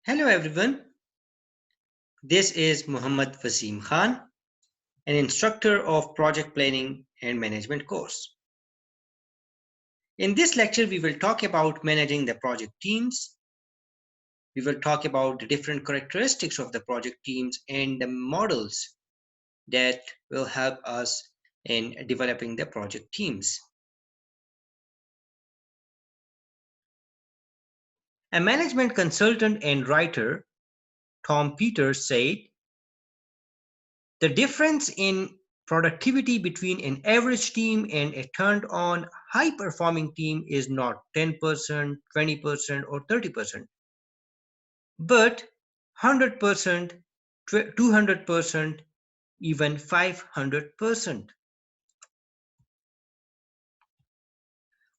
Hello everyone, this is Muhammad Wasim Khan, an instructor of project planning and management course. In this lecture, we will talk about managing the project teams. We will talk about the different characteristics of the project teams and the models that will help us in developing the project teams. A management consultant and writer, Tom Peters, said, "The difference in productivity between an average team and a turned-on, high-performing team is not 10%, 20%, or 30%, but 100%, 200%, even 500%.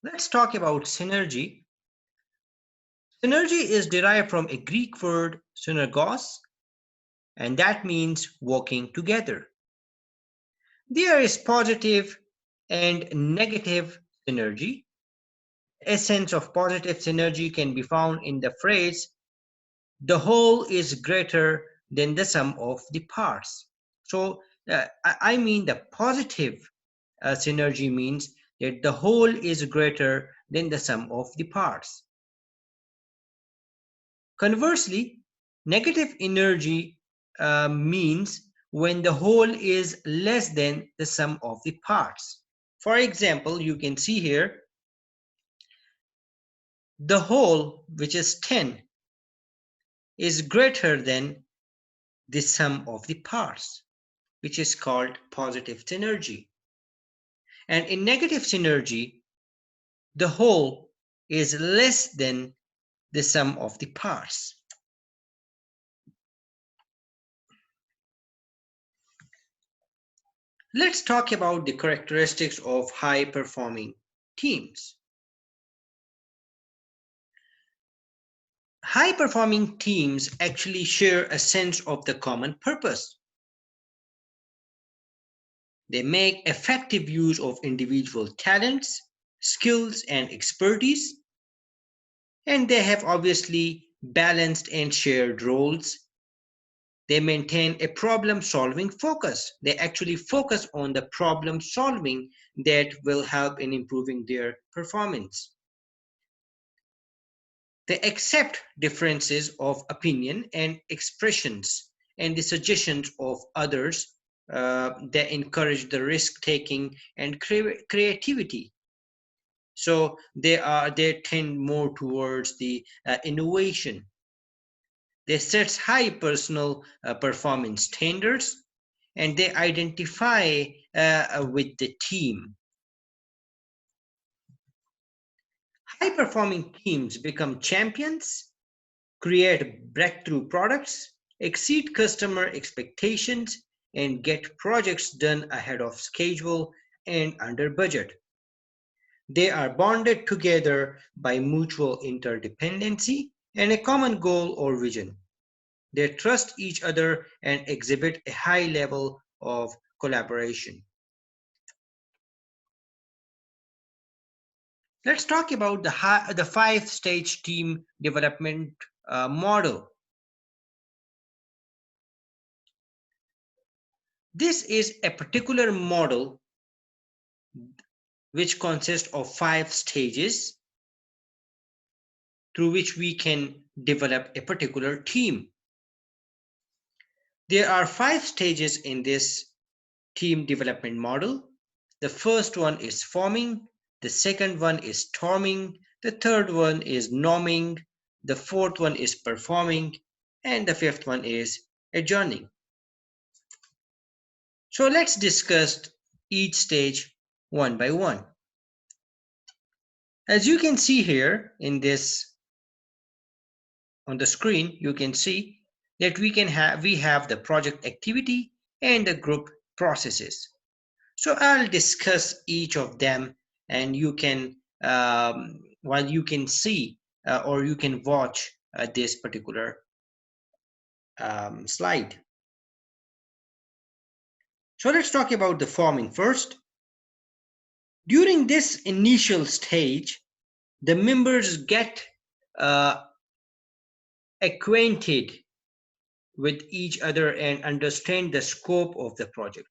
Let's talk about synergy. Synergy is derived from a Greek word synergos, and that means working together. There is positive and negative synergy. A sense of positive synergy can be found in the phrase, the whole is greater than the sum of the parts. So, I mean the positive synergy means that the whole is greater than the sum of the parts. Conversely, negative energy means when the whole is less than the sum of the parts. For example, you can see here the whole, which is 10, is greater than the sum of the parts, which is called positive synergy. And in negative synergy, the whole is less than the sum of the parts. Let's talk about the characteristics of high-performing teams. High-performing teams actually share a sense of the common purpose. They make effective use of individual talents, skills, and expertise, and they have obviously balanced and shared roles. They maintain a problem-solving focus. They actually focus on the problem solving that will help in improving their performance. They accept differences of opinion and expressions and the suggestions of others. They encourage the risk-taking and creativity. So they tend more towards the innovation. They set high personal performance standards, and they identify with the team. High-performing teams become champions, create breakthrough products, exceed customer expectations, and get projects done ahead of schedule and under budget. They are bonded together by mutual interdependency and a common goal or vision. They trust each other and exhibit a high level of collaboration. Let's talk about the five-stage team development model. This is a particular model which consists of 5 stages through which we can develop a particular team. There are 5 stages in this team development model. The first one is forming, the second one is storming, the third one is norming, the fourth one is performing, and the fifth one is adjourning. So let's discuss each stage one by one. As you can see here in this on the screen, you can see that we have the project activity and the group processes. So I'll discuss each of them, and you can while you can see or you can watch this particular slide. So let's talk about the forming first. During this initial stage, the members get acquainted with each other and understand the scope of the project.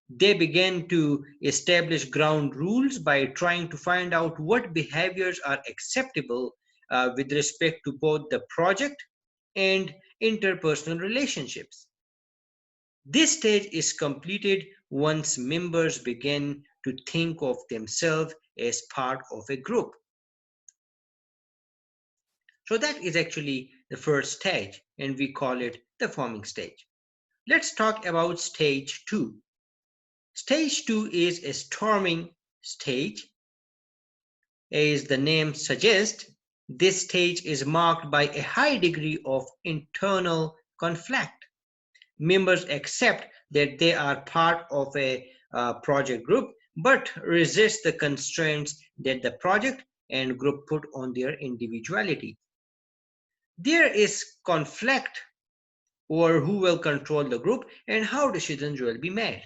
They began to establish ground rules by trying to find out what behaviors are acceptable with respect to both the project and interpersonal relationships. This stage is completed once members begin to think of themselves as part of a group. So that is actually the first stage, and we call it the forming stage. Let's talk about stage two. Stage two is a storming stage. As the name suggests, this stage is marked by a high degree of internal conflict. Members accept that they are part of a project group but resist the constraints that the project and group put on their individuality. There is conflict over who will control the group and how decisions will be made.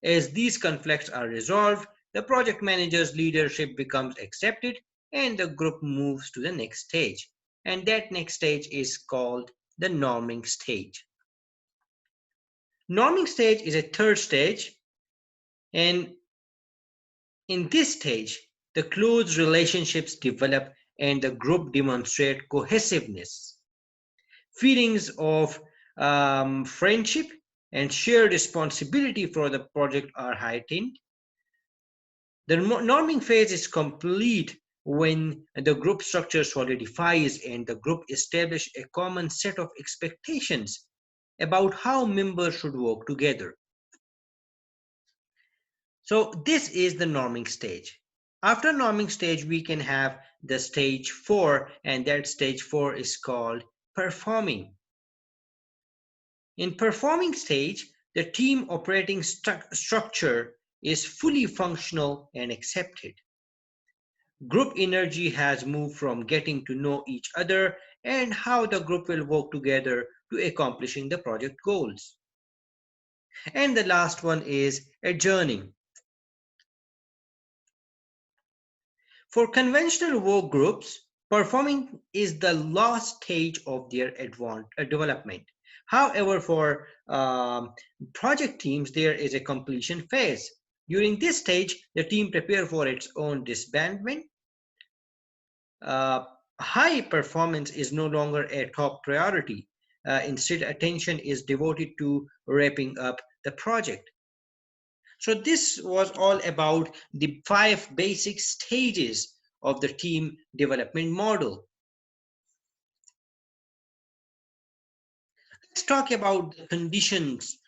As these conflicts are resolved, the project manager's leadership becomes accepted and the group moves to the next stage. And that next stage is called the norming stage. Norming stage is a third stage, and in this stage, the close relationships develop and the group demonstrate cohesiveness. Feelings of friendship and shared responsibility for the project are heightened. The norming phase is complete when the group structure solidifies and the group establishes a common set of expectations about how members should work together. So this is the norming stage. After norming stage, we can have the stage 4, and that stage 4 is called performing. In performing stage, the team operating structure is fully functional and accepted. Group energy has moved from getting to know each other and how the group will work together to accomplishing the project goals. And the last one is adjourning. For conventional work groups, performing is the last stage of their development. However, for project teams, there is a completion phase. During this stage, the team prepare for its own disbandment. Uh, High performance is no longer a top priority. Instead, attention is devoted to wrapping up the project. So this was all about the 5 basic stages of the team development model. Let's talk about the conditions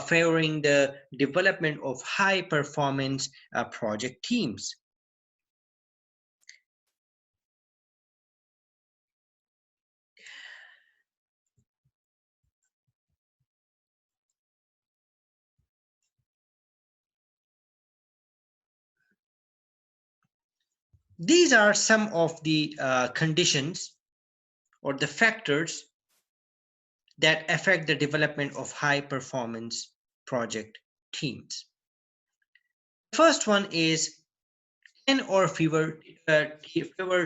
favoring the development of high performance project teams. These are some of the conditions or the factors that affect the development of high performance project teams. The first one is 10 or fewer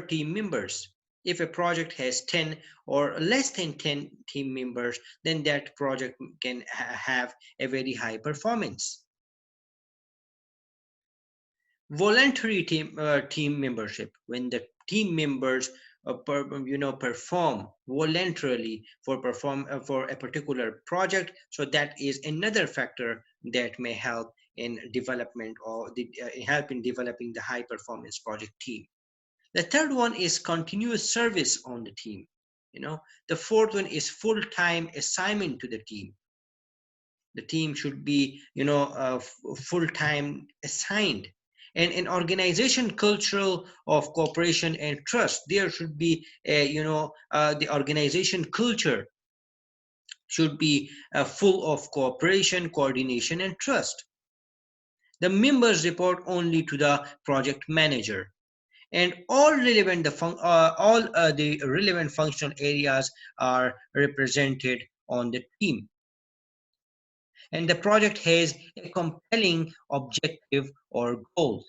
team members. If a project has 10 or less than 10 team members, then that project can have a very high performance. Voluntary team membership, when the team members perform voluntarily for a particular project, so that is another factor that may help in development or help in developing the high performance project team. The third one is continuous service on the team. The fourth one is full-time assignment to the team. The team should be full-time assigned. And an organization cultural of cooperation and trust, there should be the organization culture should be full of cooperation, coordination, and trust. The members report only to the project manager, and all the relevant functional areas are represented on the team. And the project has a compelling objective or goals.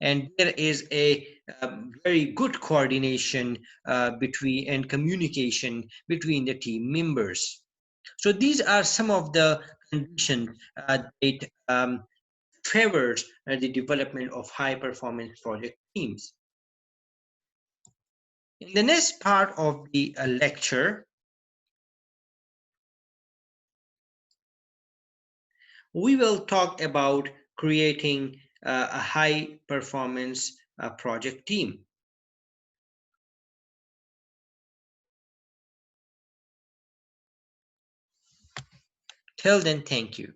and there is a very good coordination between and communication between the team members. So these are some of the conditions that favors the development of high performance project teams. In the next part of the lecture, we will talk about creating a high performance project team. Till then, thank you.